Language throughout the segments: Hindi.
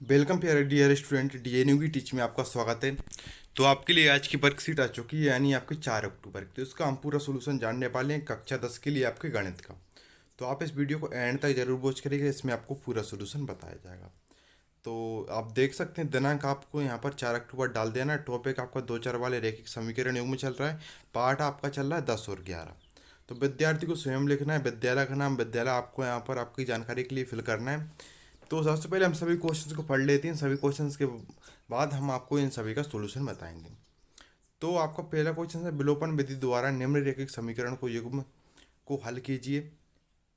वेलकम प्यारे डियर स्टूडेंट, डीएनयू की टीच में आपका स्वागत है। तो आपके लिए आज की वर्कशीट आ चुकी है, यानी आपके 4 अक्टूबर की। तो इसका हम पूरा सोल्यूशन जानने वाले हैं कक्षा 10 के लिए आपके गणित का। तो आप इस वीडियो को एंड तक जरूर वॉच करिएगा, इसमें आपको पूरा सोल्यूशन बताया जाएगा। तो आप देख सकते हैं दिनांक आपको यहाँ पर 4 अक्टूबर डाल देना। टॉपिक आपका दो चर वाले रैखिक समीकरण युग में चल रहा है। पाठ आपका चल रहा है 10 और 11। तो विद्यार्थी को स्वयं लिखना है, विद्यालय का नाम, विद्यालय आपको यहाँ पर आपकी जानकारी के लिए फिल करना है। तो सबसे पहले हम सभी क्वेश्चंस को पढ़ लेते हैं। सभी क्वेश्चंस के बाद हम आपको इन सभी का सॉल्यूशन बताएंगे। तो आपका पहला क्वेश्चन है, विलोपन विधि द्वारा निम्नलिखित समीकरण को युग्म को हल कीजिए।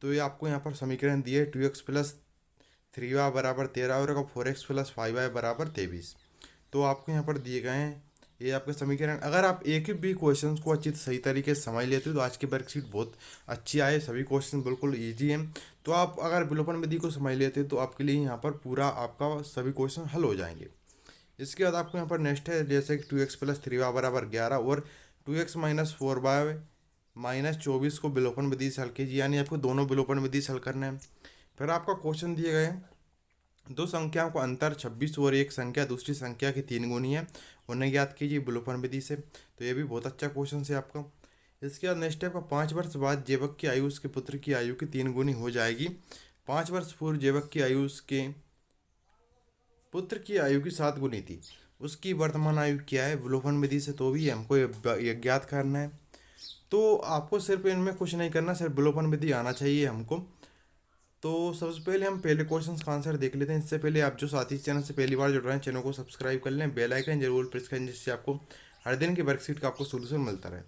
तो ये आपको यहाँ पर समीकरण दिए, 2x+3y बराबर 13 और 4x+5y बराबर 23। तो आपको यहाँ पर दिए गए हैं ये आपके समीकरण। अगर आप एक भी क्वेश्चन को अच्छी सही तरीके से समझ लेते हो तो आज की वर्कशीट बहुत अच्छी आए। सभी क्वेश्चन बिल्कुल इजी हैं। तो आप अगर विलोपन विधि को समझ लेते हो तो आपके लिए यहाँ पर पूरा आपका सभी क्वेश्चन हल हो जाएंगे। इसके बाद आपको यहाँ पर नेक्स्ट है, जैसे कि 2x+3y बराबर 11 और 2x-4y -24 को विलोपन विधि से हल कीजिए, यानी आपको दोनों विलोपन विधि से हल करना है। फिर आपका क्वेश्चन दिए गए हैं, दो संख्याओं का अंतर 26 और एक संख्या दूसरी संख्या की 3 गुनी है, उन्हें ज्ञात कीजिए विलोपन विधि से। तो ये भी बहुत अच्छा क्वेश्चन है आपका। इसके बाद नेक्स्ट है आपका, 5 वर्ष बाद जेवक की आयु उसके पुत्र की आयु की 3 गुनी हो जाएगी। 5 वर्ष पूर्व जेवक की आयु उसके पुत्र की आयु की 7 गुनी थी, उसकी वर्तमान आयु क्या है विलोपन विधि से। तो भी हमको ये ज्ञात करना है। तो आपको सिर्फ इनमें कुछ नहीं करना, सिर्फ विलोपन विधि आना चाहिए हमको। तो सबसे पहले हम पहले क्वेश्चन का आंसर देख लेते हैं। इससे पहले आप जो साथी चैनल से पहली बार जुड़ रहे हैं, चैनल को सब्सक्राइब कर लें, बेल आइकन जरूर प्रेस करें, जिससे आपको हर दिन की वर्कशीट का आपको सोल्यूशन मिलता रहे।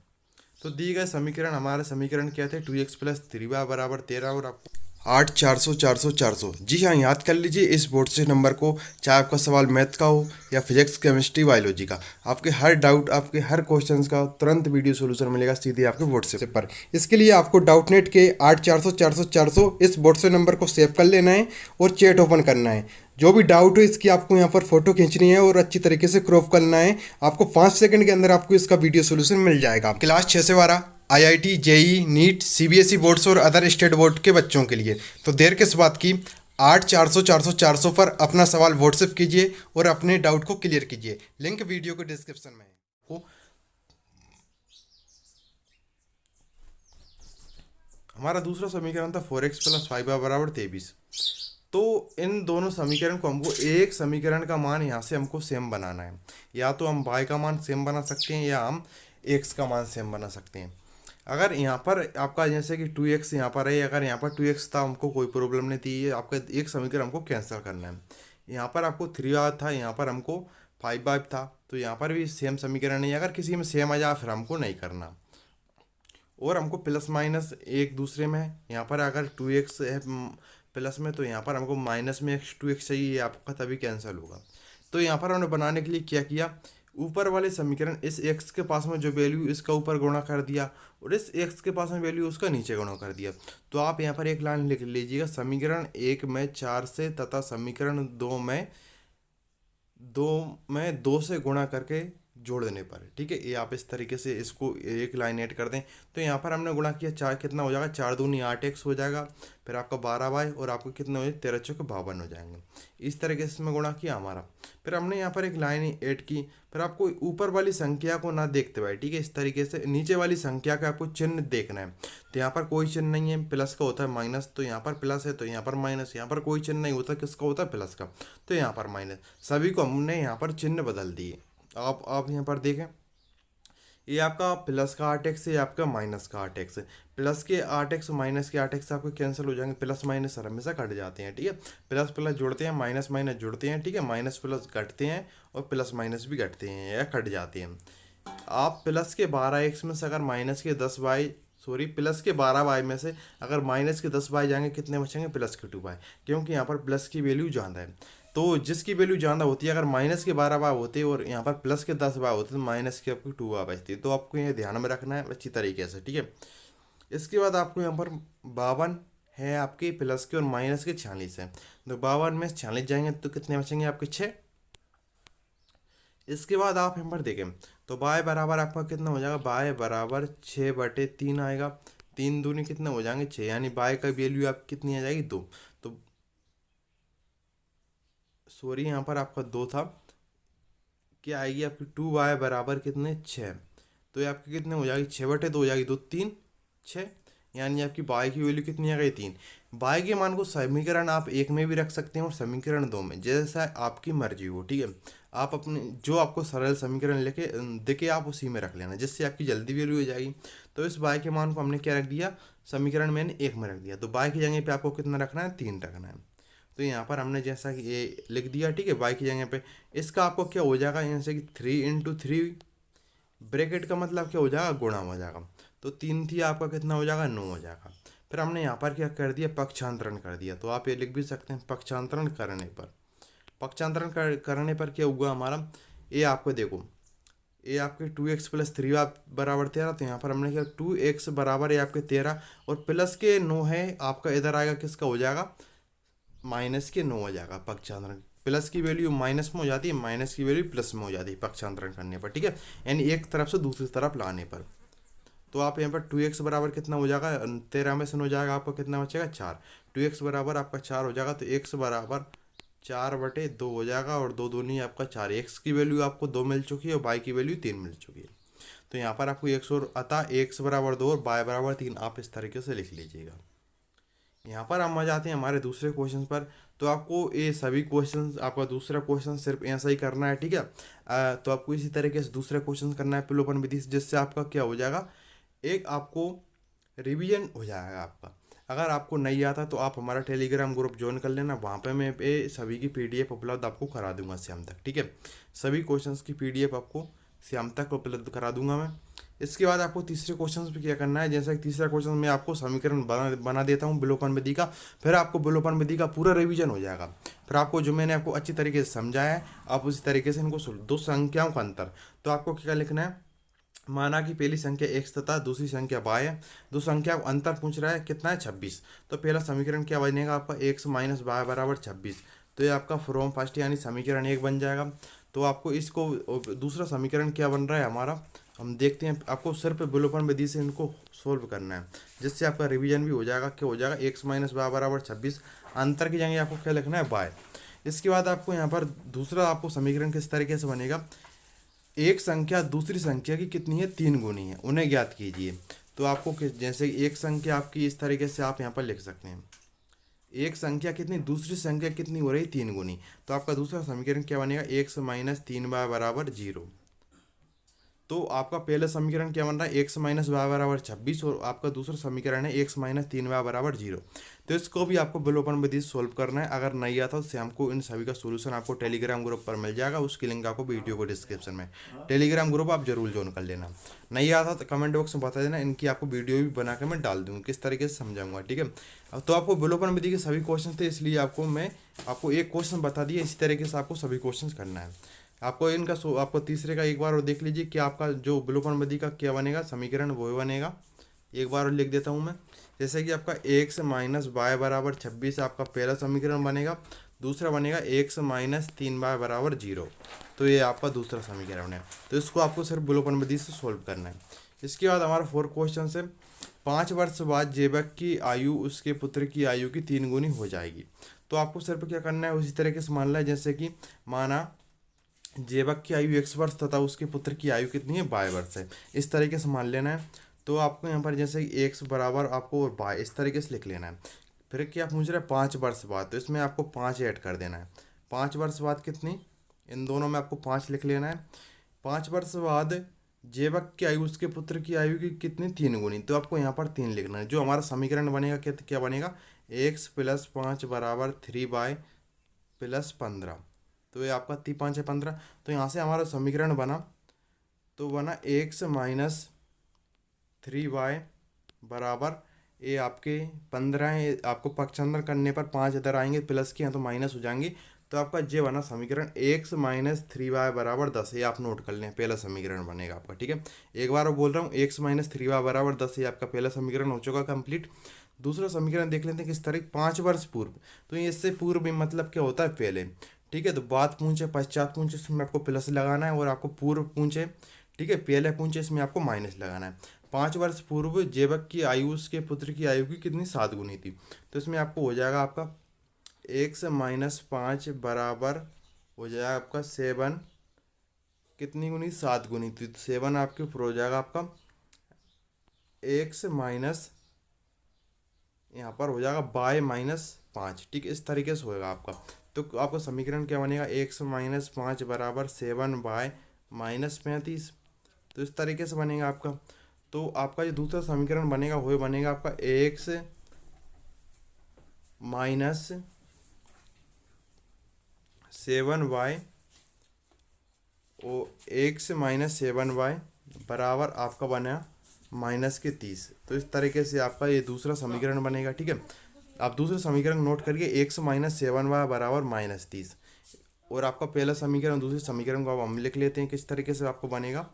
तो दिए गए समीकरण, हमारे समीकरण क्या थे, 2x+3y बराबर 13 और आपको 8 400 400 400। जी हाँ, याद कर लीजिए इस बोर्ड से नंबर को, चाहे आपका सवाल मैथ का हो या फिजिक्स केमिस्ट्री बायोलॉजी का। आपके हर डाउट, आपके हर क्वेश्चन का तुरंत वीडियो सोल्यूशन मिलेगा सीधे आपके व्हाट्सएप पर। इसके लिए आपको डाउट नेट के 8 400 400 400 इस व्हाट्सएप नंबर को सेव कर लेना है और चैट ओपन करना है। जो भी डाउट हो इसकी आपको यहाँ पर फोटो खींचनी है और अच्छी तरीके से क्रॉप करना है। आपको 5 सेकंड के अंदर आपको इसका वीडियो सोल्यूशन मिल जाएगा। क्लास 6 से 12 IIT, JEE, NEET, CBSE boards और अदर स्टेट बोर्ड के बच्चों के लिए। तो देर किस बात की, 8 400 400 400 पर अपना सवाल व्हाट्सएप कीजिए और अपने डाउट को क्लियर कीजिए। लिंक वीडियो के डिस्क्रिप्शन में है। हमारा दूसरा समीकरण था 4x+5y बराबर 23। तो इन दोनों समीकरण को हमको एक समीकरण का मान यहाँ से हमको सेम बनाना है। या तो हम y का मान सेम बना सकते हैं या हम x का मान सेम बना सकते हैं। अगर यहाँ पर आपका जैसे कि 2x यहाँ पर है, अगर यहाँ पर 2x था हमको कोई प्रॉब्लम नहीं थी। ये आपका एक समीकरण हमको कैंसिल करना है। यहाँ पर आपको 3y था, यहाँ पर हमको 5y था। तो यहाँ पर भी सेम समीकरण है। अगर किसी में सेम आ जाए फिर हमको नहीं करना। और हमको प्लस माइनस एक दूसरे में है। यहाँ पर अगर 2x है प्लस में, तो यहाँ पर हमको माइनस में x 2x चाहिए, ये आपका तभी कैंसिल होगा। तो यहाँ पर हमने बनाने के लिए क्या किया, ऊपर वाले समीकरण इस x के पास में जो वैल्यू इसका ऊपर गुणा कर दिया और इस x के पास में वैल्यू उसका नीचे गुणा कर दिया। तो आप यहाँ पर एक लाइन लिख लीजिएगा, समीकरण 1 में 4 से तथा समीकरण 2 में 2 से गुणा करके जोड़ देने पर। ठीक है, ये आप इस तरीके से इसको एक लाइन ऐड कर दें। तो यहाँ पर हमने गुणा किया, चार कितना हो जाएगा, 4 दूनी 8x हो जाएगा। फिर आपका 12y और आपको कितना हो जाए, 13 चौके 52 हो जाएंगे। इस तरीके से इसमें गुणा किया हमारा। फिर हमने यहाँ पर एक लाइन ऐड की। फिर आपको ऊपर वाली संख्या को ना देखते हुए, ठीक है, इस तरीके से नीचे वाली संख्या का आपको चिन्ह देखना है। तो यहाँ पर कोई चिन्ह नहीं है, प्लस का होता है माइनस, तो यहाँ पर प्लस है तो यहाँ पर माइनस। यहाँ पर कोई चिन्ह नहीं होता, किसका होता है, प्लस का, तो यहाँ पर माइनस। सभी को हमने यहाँ पर चिन्ह बदल दिए। आप यहाँ पर देखें, ये आपका प्लस का 8x है, ये आपका माइनस का 8x है। प्लस के 8x और माइनस के 8x आपको कैंसिल हो जाएंगे। प्लस माइनस हमेशा कट जाते हैं। ठीक है, प्लस प्लस जुड़ते हैं, माइनस माइनस जुड़ते हैं। ठीक है, माइनस प्लस घटते हैं और प्लस माइनस भी घटते हैं या कट जाते हैं। आप प्लस के 12x में से अगर माइनस के 10y, सॉरी, प्लस के 12y में से अगर माइनस के 10y जाएंगे, कितने बचेंगे, प्लस के 2y, क्योंकि यहाँ पर प्लस की वैल्यू ज़्यादा है। तो जिसकी वैल्यू ज़्यादा होती है, अगर माइनस के 12y होते और यहाँ पर प्लस के 10y होते तो माइनस के आपको 2y बचती है। तो आपको ये ध्यान में रखना है अच्छी तरीके से। ठीक है, इसके बाद आपको यहाँ पर 52 है आपके प्लस के और माइनस के 46 है। तो 52 में 46 जाएंगे तो कितने बचेंगे आपके 6। इसके बाद आप यहाँ पर देखें तो बाय बराबर आपका कितना हो जाएगा, बाय बराबर 6/3 आएगा। 3 दूनी कितने हो जाएंगे 6, यानी बाय का वैल्यू आप कितनी आ जाएगी 2। तो सॉरी यहाँ पर आपका 2 था, क्या आएगी आपकी 2y बराबर कितने 6। तो ये आपकी कितने हो जाएगी 6/2 हो जाएगी, 2 3 6, यानी आपकी y की वैल्यू कितनी आ गई 3। y के मान को समीकरण आप 1 में भी रख सकते हैं और समीकरण 2 में, जैसा आपकी मर्जी हो, ठीक है। आप अपने जो आपको सरल समीकरण लेके देके आप उसी में रख लेना, जिससे आपकी जल्दी वैल्यू हो जाएगी। तो इस y के मान को हमने क्या रख दिया, समीकरण मैंने 1 में रख दिया, तो y की जगह पे आपको कितना रखना है 3 रखना है। तो यहाँ पर हमने जैसा कि ये लिख दिया, ठीक है, y की जगह पे। इसका आपको क्या हो जाएगा, जैसे कि 3 × 3 ब्रैकेट का मतलब क्या हो जाएगा, गुणा हो जाएगा। तो 3 थी आपका कितना हो जाएगा 9 हो जाएगा। फिर हमने यहाँ पर क्या कर दिया, पक्षांतरण कर दिया। तो आप ये लिख भी सकते हैं पक्षांतरण करने पर। पक्षांतरण करने पर क्या हुआ हमारा, ये आपको देखो, ये आपके 2x + 3 बराबर 13। तो यहाँ पर हमने क्या 2x बराबर है आपके 13 और प्लस के 9 है आपका, इधर आएगा किसका हो जाएगा माइनस के 9 हो जाएगा। पक्षांतरण प्लस की वैल्यू माइनस में हो जाती है, माइनस की वैल्यू प्लस में हो जाती है पक्षांतरण करने पर, ठीक है, यानी एक तरफ से दूसरी तरफ लाने पर। तो आप यहाँ पर 2x बराबर कितना हो जाएगा, 13 में से हो जाएगा आपको कितना बचेगा 4। 2x बराबर आपका 4 हो जाएगा, तो x बराबर 4/2 हो जाएगा और 2 दूनी आपका 4। x की वैल्यू आपको 2 मिल चुकी है और y की वैल्यू 3 मिल चुकी है। तो यहाँ पर आपको x और अतः x बराबर 2 और y बराबर 3 आप इस तरीके से लिख लीजिएगा। यहाँ पर हम आ जाते हैं हमारे दूसरे क्वेश्चन पर। तो आपको ये सभी क्वेश्चंस, आपका दूसरा क्वेश्चन सिर्फ ऐसा ही करना है, ठीक है। तो आपको इसी तरीके से दूसरा क्वेश्चन करना है पिलोपन विधि से, जिससे आपका क्या हो जाएगा, एक आपको रिवीजन हो जाएगा आपका। अगर आपको नहीं आता तो आप हमारा टेलीग्राम ग्रुप ज्वाइन कर लेना, वहाँ पे मैं पे सभी की PDF उपलब्ध आपको करा दूंगा शाम तक, ठीक है। सभी क्वेश्चंस की PDF आपको शाम तक उपलब्ध करा दूंगा मैं। इसके बाद आपको तीसरे क्वेश्चन पे क्या करना है, जैसा कि तीसरा क्वेश्चन मैं आपको समीकरण बना देता हूँ विलोपन विधि का, फिर आपको विलोपन विधि का पूरा रिवीजन हो जाएगा। फिर आपको जो मैंने आपको अच्छी तरीके से समझाया है, आप उसी तरीके से इनको दो संख्याओं का अंतर। तो आपको क्या लिखना है, माना कि पहली संख्या x तथा दूसरी संख्या y है, दो संख्या को अंतर पूछ रहा है कितना है 26। तो पहला समीकरण क्या बनेगा आपका x - y बराबर 26। तो ये आपका फ्रॉम फर्स्ट यानी समीकरण 1 बन जाएगा। तो आपको इसको दूसरा समीकरण क्या बन रहा है हमारा, हम देखते हैं। आपको सिर्फ विलोपन विधि से इनको सोल्व करना है, जिससे आपका रिवीजन भी हो जाएगा। क्या हो जाएगा x - y बराबर 26, अंतर की जगह आपको क्या लिखना है y। इसके बाद आपको यहाँ पर दूसरा आपको समीकरण किस तरीके से बनेगा, एक संख्या दूसरी संख्या की कितनी है 3 गुनी है, उन्हें ज्ञात कीजिए। तो आपको जैसे एक संख्या आपकी इस तरीके से आप यहाँ पर लिख सकते हैं, एक संख्या कितनी दूसरी संख्या कितनी हो रही 3 गुनी। तो आपका दूसरा समीकरण क्या बनेगा, x - 3y बराबर 0। तो आपका पहला समीकरण क्या बन रहा है, x - y बराबर 26 और आपका दूसरा समीकरण है x - 3y बराबर 0। तो इसको भी आपको विलोपन विधि से सोल्व करना है। अगर नहीं आता तो शाम को इन सभी का सॉल्यूशन आपको टेलीग्राम ग्रुप पर मिल जाएगा, उसकी लिंक आपको वीडियो को डिस्क्रिप्शन में, टेलीग्राम ग्रुप आप जरूर ज्वाइन कर लेना। नहीं आता तो कमेंट बॉक्स में बता देना, इनकी आपको वीडियो भी बना के मैं डाल दूँगा, किस तरीके से समझाऊंगा, ठीक है। तो आपको विलोपन विधि के सभी क्वेश्चन थे, इसलिए मैं आपको एक क्वेश्चन बता दिया, इसी तरीके से आपको सभी क्वेश्चन करना है। आपको इनका आपको तीसरे का एक बार और देख लीजिए कि आपका जो विलोपन विधि का क्या बनेगा समीकरण, वो बनेगा। एक बार और लिख देता हूँ मैं, जैसे कि आपका x - y बराबर 26 आपका पहला समीकरण बनेगा, दूसरा बनेगा x - 3y बराबर 0। तो ये आपका दूसरा समीकरण है। तो इसको आपको सिर्फ विलोपन विधि से सोल्व करना है। इसके बाद हमारा 4 क्वेश्चन है, 5 वर्ष बाद जेबक की आयु उसके पुत्र की आयु की 3 गुनी हो जाएगी। तो आपको सिर्फ क्या करना है, उसी तरीके से मान लिया, जैसे कि माना जेबक की आयु x वर्ष तथा उसके पुत्र की आयु कितनी है y वर्ष है, इस तरीके से मान लेना है। तो आपको यहाँ पर जैसे कि x बराबर आपको और y इस तरीके से लिख लेना है। फिर क्या पूछ रहे हैं 5 वर्ष बाद, तो इसमें आपको 5 ऐड कर देना है। 5 वर्ष बाद कितनी, इन दोनों में आपको 5 लिख लेना है। 5 वर्ष बाद जेबक की आयु उसके पुत्र की आयु की कितनी 3 गुनी, तो आपको यहाँ पर 3 लिखना है। जो हमारा समीकरण बनेगा क्या बनेगा, x + 5 बराबर 3y + 15। तो ये आपका 3 5 है 15। तो यहाँ से हमारा समीकरण बना, तो बना x - 3y बराबर ये आपके 15 है। आपको पक्षांतर करने पर 5 इधर आएंगे, प्लस के यहाँ तो माइनस हो जाएंगे। तो आपका ये बना समीकरण x - 3y बराबर 10। ये आप नोट कर लें, पहला समीकरण बनेगा आपका, ठीक है। एक बार बोल रहा हूँ, x - 3y बराबर 10, ये आपका पहला समीकरण हो चुका कंप्लीट। दूसरा समीकरण देख लेते हैं किस तरह, 5 वर्ष पूर्व। तो इससे पूर्व भी मतलब क्या होता है पहले, ठीक है। तो बात पूछे पश्चात पूछे, इसमें आपको प्लस लगाना है, और आपको पूर्व पूछे, ठीक है, पहले पूछे, इसमें आपको माइनस लगाना है। 5 वर्ष पूर्व जेबक की आयु उसके पुत्र की आयु की कितनी 7 गुनी थी। तो इसमें आपको हो जाएगा आपका x-5 बराबर हो जाएगा आपका 7 कितनी गुनी 7 गुनी, तो 7 आपके ऊपर हो जाएगा आपका x माइनस यहाँ पर हो जाएगा y-5। ठीक, इस तरीके से होएगा आपका। तो आपका समीकरण क्या बनेगा, x-5 बराबर 7y-35। तो इस तरीके से बनेगा आपका। तो आपका जो दूसरा समीकरण बनेगा वो बनेगा आपका x माइनस 7y ओ x-7y बराबर आपका बना -30। तो इस तरीके से आपका ये दूसरा समीकरण बनेगा। ठीक है, आप दूसरा समीकरण नोट करिए, x-7y बराबर -30। और आपका पहला समीकरण दूसरे समीकरण को अब हम लिख लेते हैं किस तरीके से आपको बनेगा।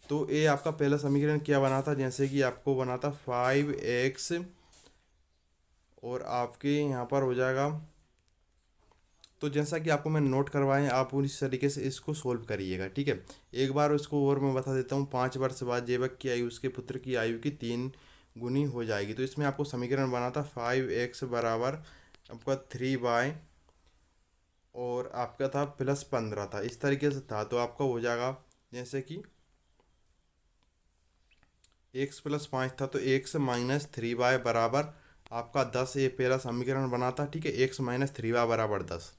तो ये आपका पहला समीकरण क्या बना था, जैसे कि आपको बना था 5x और आपके यहाँ पर हो जाएगा, तो जैसा कि आपको मैं नोट करवाएं आप उस तरीके से इसको सोल्व करिएगा। ठीक है, एक बार इसको और मैं बता देता हूँ। 5 वर्ष बाद जेबक की आयु उसके पुत्र की आयु की 3 गुनी हो जाएगी। तो इसमें आपको समीकरण बना था 5x बराबर आपका 3y और आपका था +15 था, इस तरीके से था। तो आपका हो जाएगा जैसे कि x + 5 था, तो x-3y बराबर आपका 10, ये पहला समीकरण बना था। ठीक है, x-3y बराबर 10।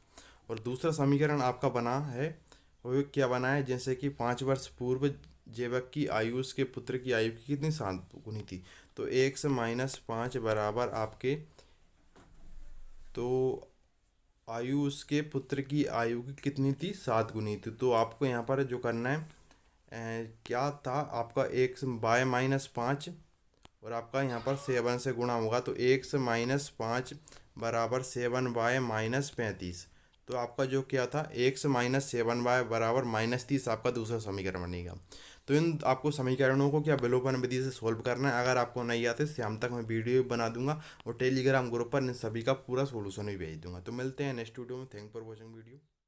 और दूसरा समीकरण आपका बना है वो क्या बना है, जैसे कि 5 वर्ष पूर्व जेबक की आयु उसके पुत्र की आयु की कितनी 7 गुनी थी। तो x-5 बराबर आपके, तो आयु उसके पुत्र की आयु की कितनी थी 7 गुनी थी। तो आपको यहाँ पर जो करना है क्या था आपका x-5 और आपका यहाँ पर 7 से गुणा होगा। तो x-5 बराबर 7y-35। तो आपका जो क्या था x-7y बराबर -30 आपका दूसरा समीकरण बनेगा। तो इन आपको समीकरणों को क्या विलोपन विधि से सोल्व करना है। अगर आपको नहीं आते शाम तक मैं वीडियो बना दूंगा और टेलीग्राम ग्रुप पर इन सभी का पूरा सोल्यूशन भी भेज दूंगा। तो मिलते हैं नेक्स्ट वीडियो में। Thank for watching video.